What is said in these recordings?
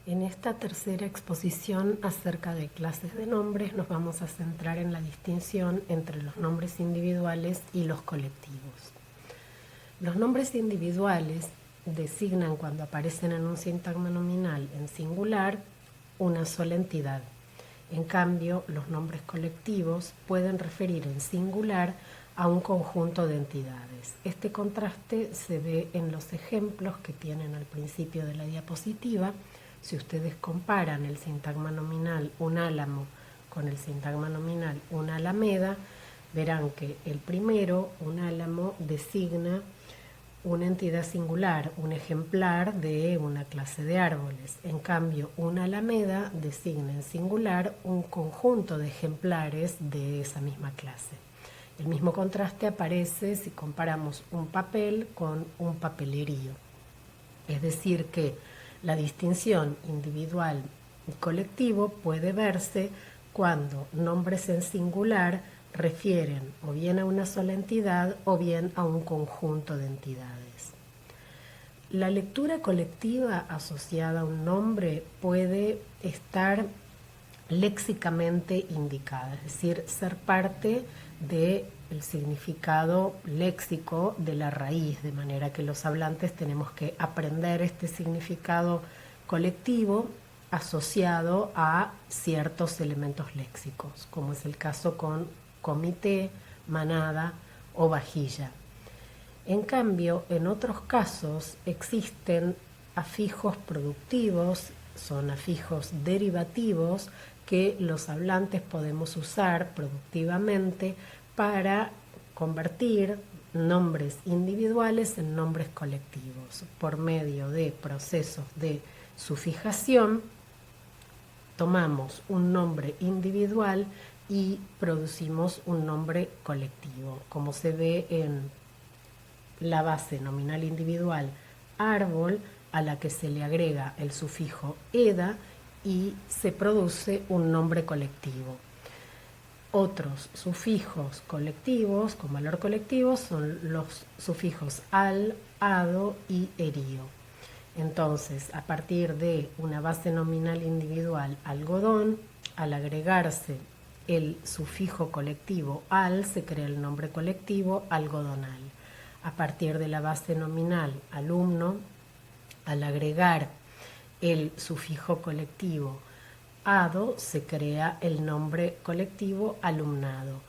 En esta tercera exposición acerca de clases de nombres nos vamos a centrar en la distinción entre los nombres individuales y los colectivos. Los nombres individuales designan cuando aparecen en un sintagma nominal en singular una sola entidad. En cambio, los nombres colectivos pueden referir en singular a un conjunto de entidades. Este contraste se ve en los ejemplos que tienen al principio de la diapositiva. Si ustedes comparan el sintagma nominal un álamo con el sintagma nominal una alameda, verán que el primero, un álamo, designa una entidad singular, un ejemplar de una clase de árboles. En cambio, una alameda designa en singular un conjunto de ejemplares de esa misma clase. El mismo contraste aparece si comparamos un papel con un papelerío. Es decir, que la distinción individual y colectivo puede verse cuando nombres en singular refieren o bien a una sola entidad o bien a un conjunto de entidades. La lectura colectiva asociada a un nombre puede estar léxicamente indicada, es decir, ser parte del significado léxico de la raíz, de manera que los hablantes tenemos que aprender este significado colectivo asociado a ciertos elementos léxicos, como es el caso con comité, manada o vajilla. En cambio, en otros casos existen afijos productivos, son afijos derivativos que los hablantes podemos usar productivamente para convertir nombres individuales en nombres colectivos. Por medio de procesos de sufijación, tomamos un nombre individual y producimos un nombre colectivo, como se ve en la base nominal individual árbol, a la que se le agrega el sufijo eda y se produce un nombre colectivo. Otros sufijos colectivos con valor colectivo son los sufijos al, ado y erío. Entonces, a partir de una base nominal individual algodón, al agregarse el sufijo colectivo al, se crea el nombre colectivo algodonal. A partir de la base nominal alumno, al agregar el sufijo colectivo ado, se crea el nombre colectivo alumnado.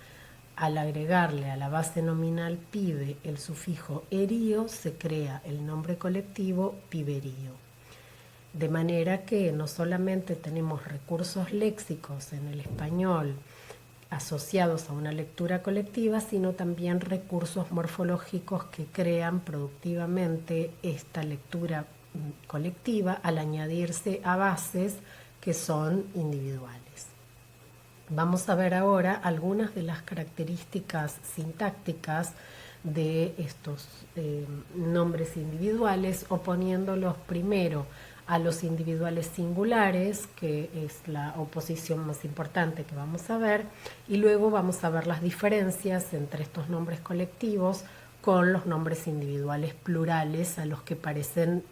Al agregarle a la base nominal pibe el sufijo erío, se crea el nombre colectivo piberío. De manera que no solamente tenemos recursos léxicos en el español asociados a una lectura colectiva, sino también recursos morfológicos que crean productivamente esta lectura colectiva al añadirse a bases que son individuales. Vamos a ver ahora algunas de las características sintácticas de estos nombres individuales, oponiéndolos primero a los individuales singulares, que es la oposición más importante que vamos a ver, y luego vamos a ver las diferencias entre estos nombres colectivos con los nombres individuales plurales a los que parecen,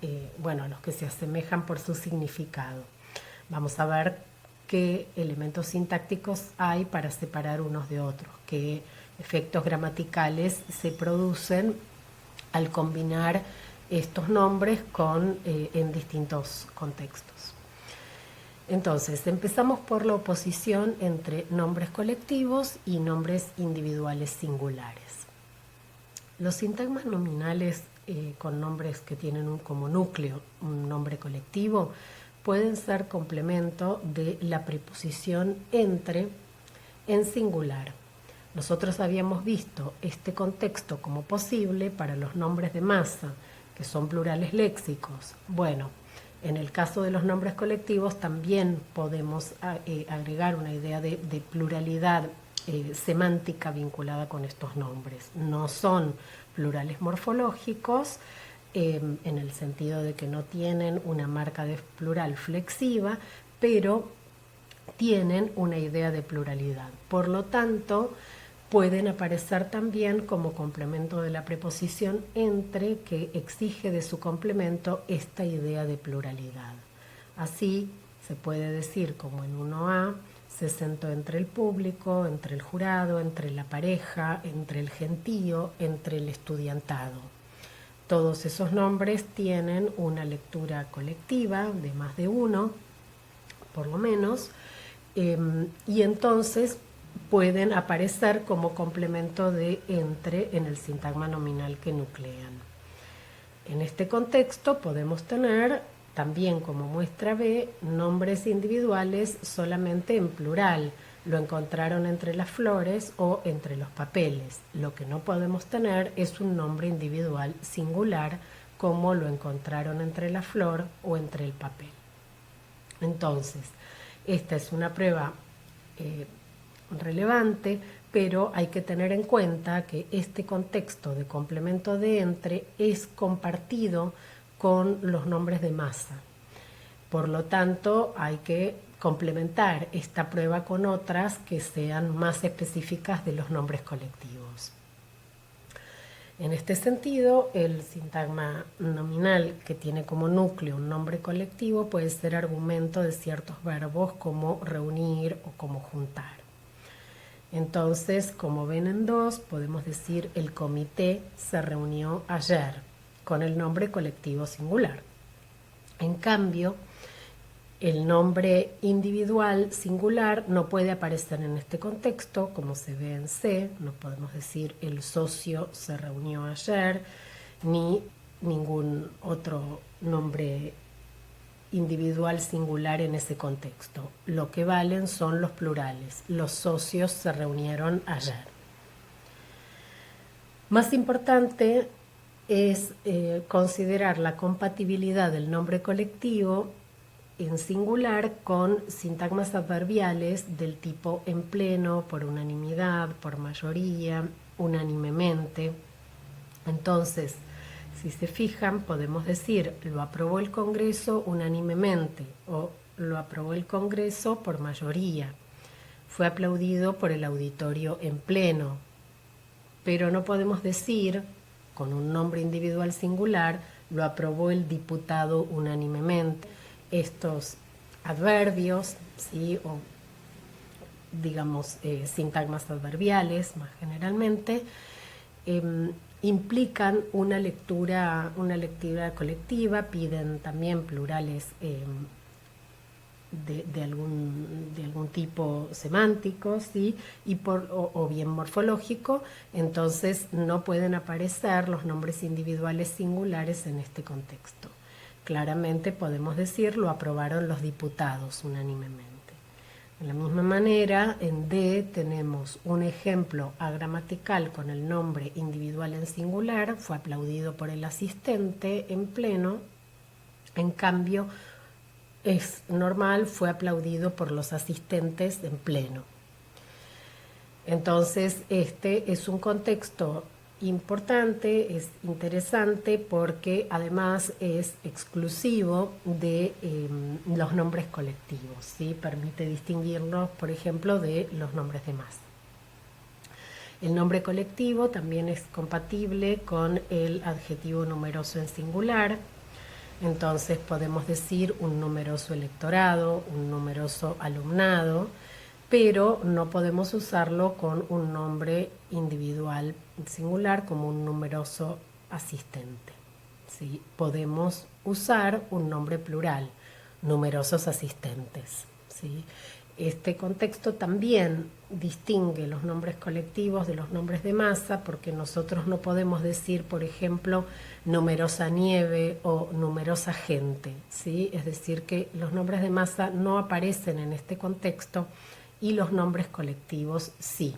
a los que se asemejan por su significado. Vamos a ver qué elementos sintácticos hay para separar unos de otros, qué efectos gramaticales se producen al combinar estos nombres en distintos contextos. Entonces, empezamos por la oposición entre nombres colectivos y nombres individuales singulares. Los sintagmas nominales con nombres que tienen como núcleo un nombre colectivo pueden ser complemento de la preposición entre en singular. Nosotros habíamos visto este contexto como posible para los nombres de masa, que son plurales léxicos. Bueno, en el caso de los nombres colectivos también podemos agregar una idea de pluralidad semántica vinculada con estos nombres. No son plurales morfológicos, en el sentido de que no tienen una marca de plural flexiva, pero tienen una idea de pluralidad. Por lo tanto, pueden aparecer también como complemento de la preposición entre, que exige de su complemento esta idea de pluralidad. Así se puede decir, como en 1A, se sentó entre el público, entre el jurado, entre la pareja, entre el gentío, entre el estudiantado. Todos esos nombres tienen una lectura colectiva de más de uno, por lo menos, y entonces pueden aparecer como complemento de entre en el sintagma nominal que nuclean. En este contexto podemos tener también como muestra B nombres individuales solamente en plural. Lo encontraron entre las flores o entre los papeles. Lo que no podemos tener es un nombre individual singular como lo encontraron entre la flor o entre el papel. Entonces, esta es una prueba relevante, pero hay que tener en cuenta que este contexto de complemento de entre es compartido con los nombres de masa. Por lo tanto, hay que complementar esta prueba con otras que sean más específicas de los nombres colectivos. En este sentido, el sintagma nominal que tiene como núcleo un nombre colectivo puede ser argumento de ciertos verbos como reunir o como juntar. Entonces, como ven en 2, podemos decir el comité se reunió ayer con el nombre colectivo singular. En cambio, el nombre individual singular no puede aparecer en este contexto, como se ve en C. No podemos decir el socio se reunió ayer, ni ningún otro nombre individual singular en ese contexto. Lo que valen son los plurales. Los socios se reunieron ayer. Más importante es considerar la compatibilidad del nombre colectivo en singular con sintagmas adverbiales del tipo en pleno, por unanimidad, por mayoría, unánimemente. Entonces, si se fijan, podemos decir lo aprobó el Congreso unánimemente o lo aprobó el Congreso por mayoría. Fue aplaudido por el auditorio en pleno. Pero no podemos decir, con un nombre individual singular, lo aprobó el diputado unánimemente. Estos adverbios, ¿sí? O digamos sintagmas adverbiales más generalmente, implican una lectura colectiva, piden también plurales de algún tipo semántico, ¿sí? o bien morfológico. Entonces no pueden aparecer los nombres individuales singulares en este contexto. Claramente podemos decir lo aprobaron los diputados unánimemente. De la misma manera, en D tenemos un ejemplo agramatical con el nombre individual en singular, fue aplaudido por el asistente en pleno, en cambio es normal, fue aplaudido por los asistentes en pleno. Entonces, este es un contexto importante, es interesante porque además es exclusivo de los nombres colectivos, ¿sí? Permite distinguirlos, por ejemplo, de los nombres de masa. El nombre colectivo también es compatible con el adjetivo numeroso en singular. Entonces podemos decir un numeroso electorado, un numeroso alumnado, pero no podemos usarlo con un nombre individual singular como un numeroso asistente. ¿Sí? Podemos usar un nombre plural, numerosos asistentes. ¿Sí? Este contexto también distingue los nombres colectivos de los nombres de masa, porque nosotros no podemos decir, por ejemplo, numerosa nieve o numerosa gente, ¿sí? Es decir, que los nombres de masa no aparecen en este contexto y los nombres colectivos sí.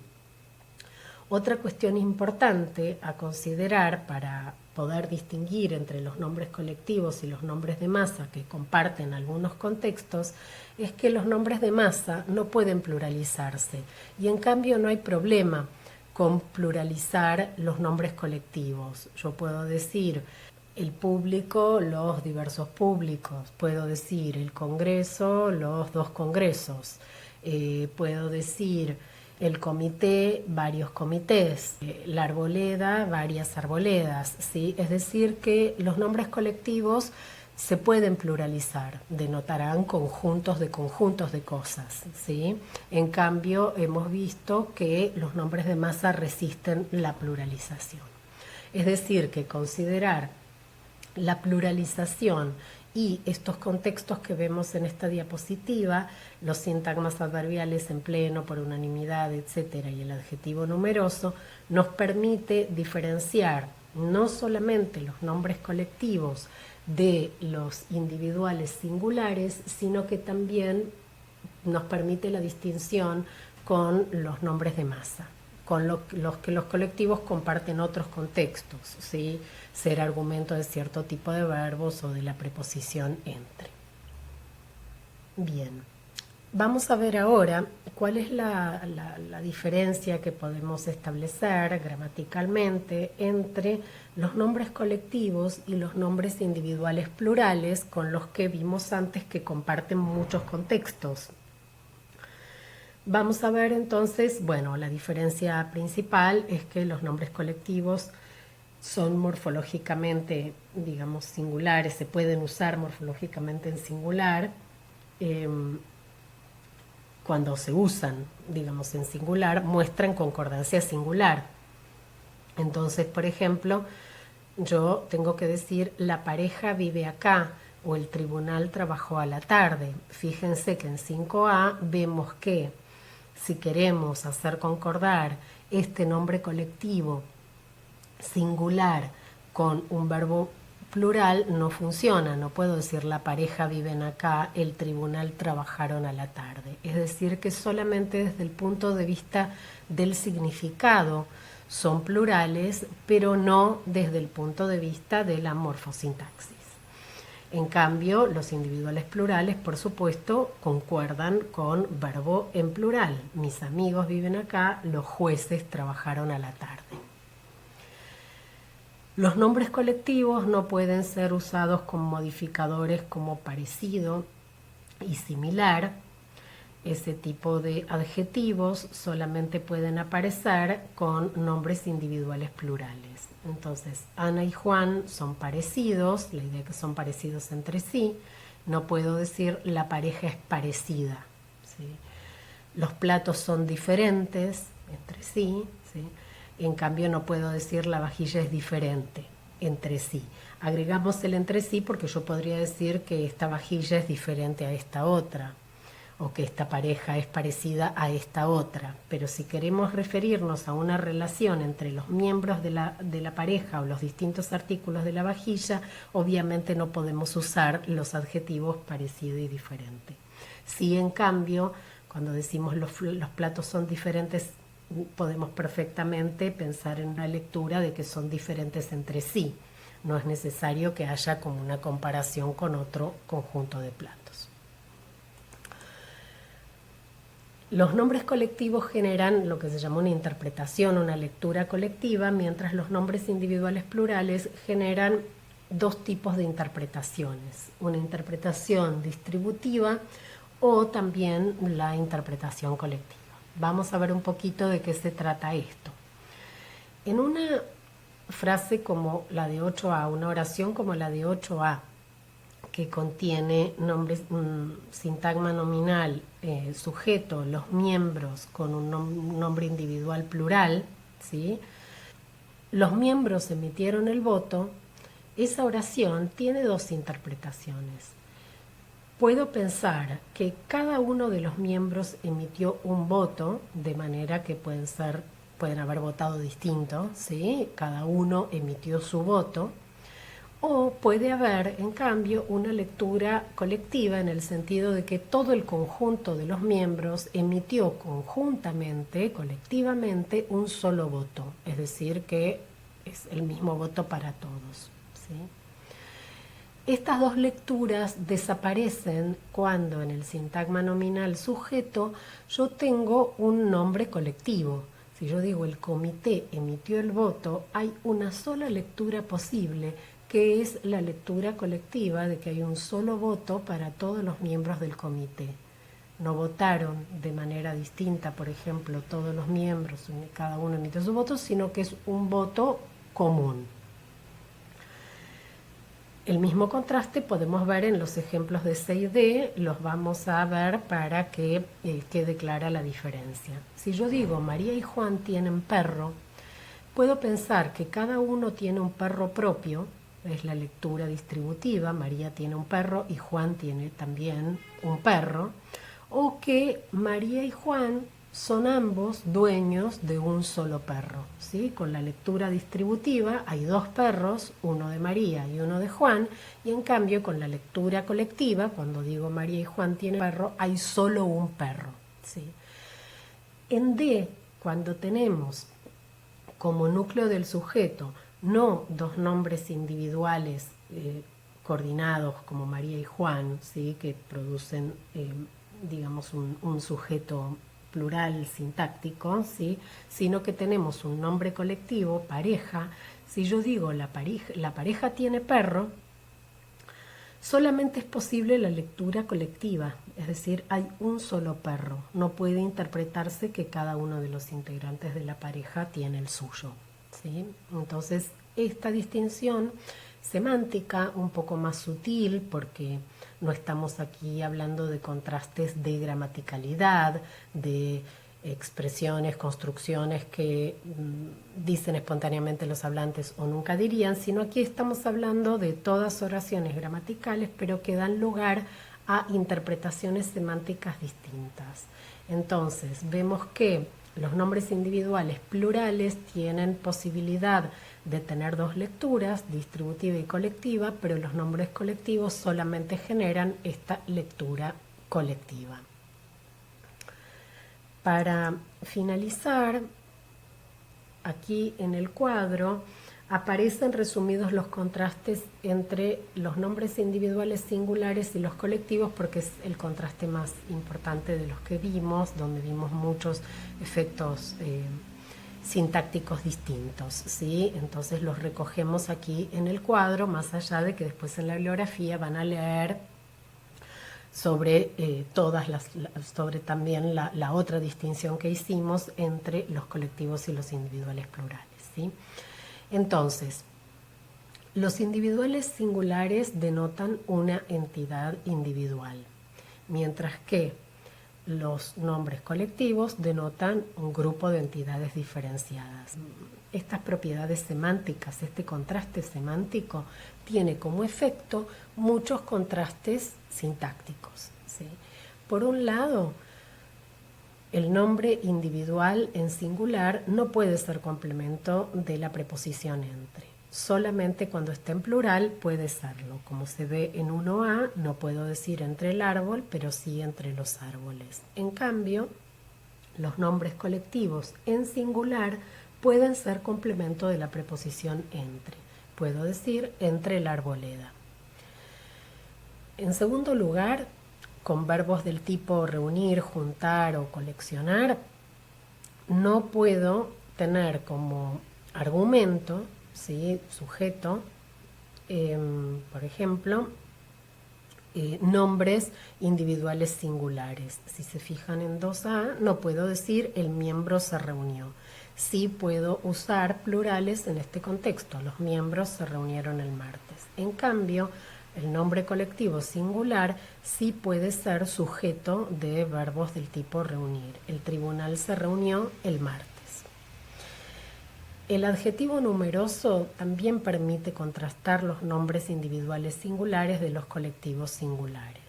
Otra cuestión importante a considerar para poder distinguir entre los nombres colectivos y los nombres de masa que comparten algunos contextos es que los nombres de masa no pueden pluralizarse y en cambio no hay problema con pluralizar los nombres colectivos. Yo puedo decir el público, los diversos públicos, puedo decir el Congreso, los dos congresos, puedo decir el comité, varios comités, la arboleda, varias arboledas, ¿sí? Es decir, que los nombres colectivos se pueden pluralizar, denotarán conjuntos de cosas, ¿sí? En cambio, hemos visto que los nombres de masa resisten la pluralización. Es decir, que considerar la pluralización y estos contextos que vemos en esta diapositiva, los sintagmas adverbiales en pleno, por unanimidad, etcétera, y el adjetivo numeroso, nos permite diferenciar no solamente los nombres colectivos de los individuales singulares, sino que también nos permite la distinción con los nombres de masa, con los que los colectivos comparten otros contextos, ¿sí? Ser argumento de cierto tipo de verbos o de la preposición entre. Bien, vamos a ver ahora cuál es la diferencia que podemos establecer gramaticalmente entre los nombres colectivos y los nombres individuales plurales, con los que vimos antes que comparten muchos contextos. Vamos a ver entonces, bueno, la diferencia principal es que los nombres colectivos son morfológicamente, digamos, singulares, se pueden usar morfológicamente en singular. Cuando se usan, digamos, en singular, muestran concordancia singular. Entonces, por ejemplo, yo tengo que decir la pareja vive acá o el tribunal trabajó a la tarde. Fíjense que en 5A vemos que si queremos hacer concordar este nombre colectivo singular con un verbo plural no funciona, no puedo decir la pareja viven acá, el tribunal trabajaron a la tarde. Es decir, que solamente desde el punto de vista del significado son plurales, pero no desde el punto de vista de la morfosintaxis. En cambio, los individuales plurales, por supuesto, concuerdan con verbo en plural. Mis amigos viven acá, los jueces trabajaron a la tarde. Los nombres colectivos no pueden ser usados con modificadores como parecido y similar. Ese tipo de adjetivos solamente pueden aparecer con nombres individuales plurales. Entonces, Ana y Juan son parecidos, la idea es que son parecidos entre sí. No puedo decir la pareja es parecida, ¿sí? Los platos son diferentes entre sí, ¿sí? En cambio, no puedo decir la vajilla es diferente entre sí. Agregamos el entre sí porque yo podría decir que esta vajilla es diferente a esta otra, o que esta pareja es parecida a esta otra. Pero si queremos referirnos a una relación entre los miembros de la pareja o los distintos artículos de la vajilla, obviamente no podemos usar los adjetivos parecido y diferente. Si en cambio, cuando decimos los platos son diferentes, podemos perfectamente pensar en una lectura de que son diferentes entre sí. No es necesario que haya como una comparación con otro conjunto de platos. Los nombres colectivos generan lo que se llama una interpretación, una lectura colectiva, mientras los nombres individuales plurales generan dos tipos de interpretaciones. Una interpretación distributiva o también la interpretación colectiva. Vamos a ver un poquito de qué se trata esto. En una frase como la de 8A, una oración como la de 8A, que contiene nombres, sintagma nominal, sujeto, los miembros con un nombre individual plural, ¿sí? Los miembros emitieron el voto. Esa oración tiene dos interpretaciones. Puedo pensar que cada uno de los miembros emitió un voto, de manera que pueden haber votado distinto, ¿sí? Cada uno emitió su voto. O puede haber, en cambio, una lectura colectiva en el sentido de que todo el conjunto de los miembros emitió conjuntamente, colectivamente, un solo voto. Es decir, que es el mismo voto para todos, ¿sí? Estas dos lecturas desaparecen cuando en el sintagma nominal sujeto yo tengo un nombre colectivo. Si yo digo el comité emitió el voto, hay una sola lectura posible, que es la lectura colectiva de que hay un solo voto para todos los miembros del comité. No votaron de manera distinta, por ejemplo, todos los miembros, cada uno emitió su voto, sino que es un voto común. El mismo contraste podemos ver en los ejemplos de C y D, los vamos a ver para que quede clara la diferencia. Si yo digo María y Juan tienen perro, puedo pensar que cada uno tiene un perro propio, es la lectura distributiva, María tiene un perro y Juan tiene también un perro, o que María y Juan son ambos dueños de un solo perro, ¿sí? Con la lectura distributiva hay dos perros, uno de María y uno de Juan, y en cambio con la lectura colectiva, cuando digo María y Juan tienen perro, hay solo un perro, ¿sí? En D, cuando tenemos como núcleo del sujeto no dos nombres individuales coordinados como María y Juan, ¿sí? Que producen, digamos, un sujeto plural sintáctico, ¿sí? Sino que tenemos un nombre colectivo, pareja. Si yo digo la pareja tiene perro, solamente es posible la lectura colectiva, es decir, hay un solo perro. No puede interpretarse que cada uno de los integrantes de la pareja tiene el suyo, ¿sí? Entonces, esta distinción semántica, un poco más sutil, porque no estamos aquí hablando de contrastes de gramaticalidad, de expresiones, construcciones que dicen espontáneamente los hablantes o nunca dirían, sino aquí estamos hablando de todas oraciones gramaticales, pero que dan lugar a interpretaciones semánticas distintas. Entonces, vemos que los nombres individuales plurales tienen posibilidad de tener dos lecturas, distributiva y colectiva, pero los nombres colectivos solamente generan esta lectura colectiva. Para finalizar, aquí en el cuadro aparecen resumidos los contrastes entre los nombres individuales singulares y los colectivos, porque es el contraste más importante de los que vimos, donde vimos muchos efectos sintácticos distintos, ¿sí? Entonces los recogemos aquí en el cuadro, más allá de que después en la bibliografía van a leer sobre sobre también la otra distinción que hicimos entre los colectivos y los individuales plurales, ¿sí? Entonces, los individuales singulares denotan una entidad individual, mientras que los nombres colectivos denotan un grupo de entidades diferenciadas. Estas propiedades semánticas, este contraste semántico, tiene como efecto muchos contrastes sintácticos, ¿sí? Por un lado, el nombre individual en singular no puede ser complemento de la preposición entre. Solamente cuando esté en plural puede serlo. Como se ve en 1A, no puedo decir entre el árbol, pero sí entre los árboles. En cambio, los nombres colectivos en singular pueden ser complemento de la preposición entre. Puedo decir entre la arboleda. En segundo lugar, con verbos del tipo reunir, juntar o coleccionar, no puedo tener como argumento, ¿sí? Sujeto, por ejemplo, nombres individuales singulares. Si se fijan en 2A, no puedo decir el miembro se reunió. Sí puedo usar plurales en este contexto, los miembros se reunieron el martes. En cambio, el nombre colectivo singular sí puede ser sujeto de verbos del tipo reunir. El tribunal se reunió el martes. El adjetivo numeroso también permite contrastar los nombres individuales singulares de los colectivos singulares.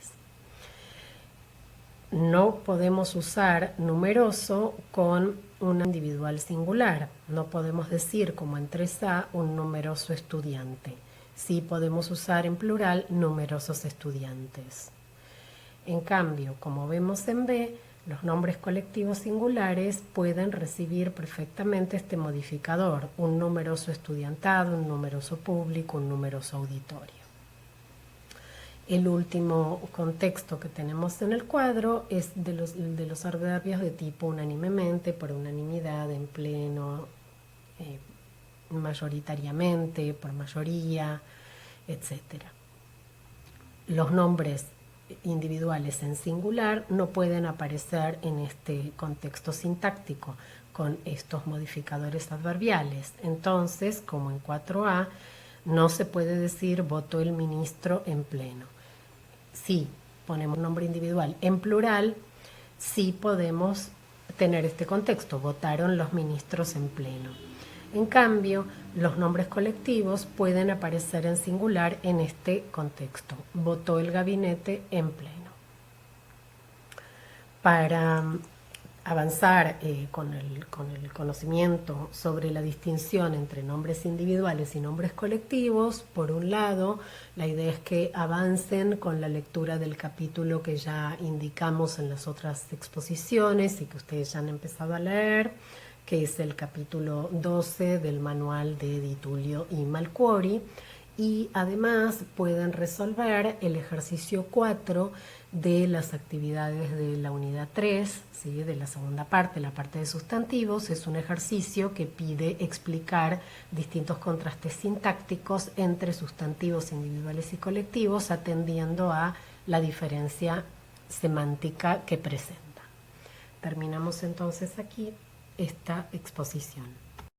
No podemos usar numeroso con un individual singular. No podemos decir, como en 3A, un numeroso estudiante. Sí podemos usar en plural numerosos estudiantes. En cambio, como vemos en B, los nombres colectivos singulares pueden recibir perfectamente este modificador, un numeroso estudiantado, un numeroso público, un numeroso auditorio. El último contexto que tenemos en el cuadro es de los adverbios de tipo unánimemente, por unanimidad, en pleno, mayoritariamente, por mayoría, etc. Los nombres individuales en singular no pueden aparecer en este contexto sintáctico con estos modificadores adverbiales. Entonces, como en 4A, No se puede decir votó el ministro en pleno. Si ponemos nombre individual en plural, sí podemos tener este contexto, votaron los ministros en pleno. En cambio, los nombres colectivos pueden aparecer en singular en este contexto, votó el gabinete en pleno. Para avanzar con el conocimiento sobre la distinción entre nombres individuales y nombres colectivos, por un lado, la idea es que avancen con la lectura del capítulo que ya indicamos en las otras exposiciones y que ustedes ya han empezado a leer, que es el capítulo 12 del manual de Di Tullio y Malcuori, y además pueden resolver el ejercicio 4 de las actividades de la unidad 3, ¿sí? De la segunda parte, la parte de sustantivos. Es un ejercicio que pide explicar distintos contrastes sintácticos entre sustantivos individuales y colectivos, atendiendo a la diferencia semántica que presenta. Terminamos entonces aquí esta exposición.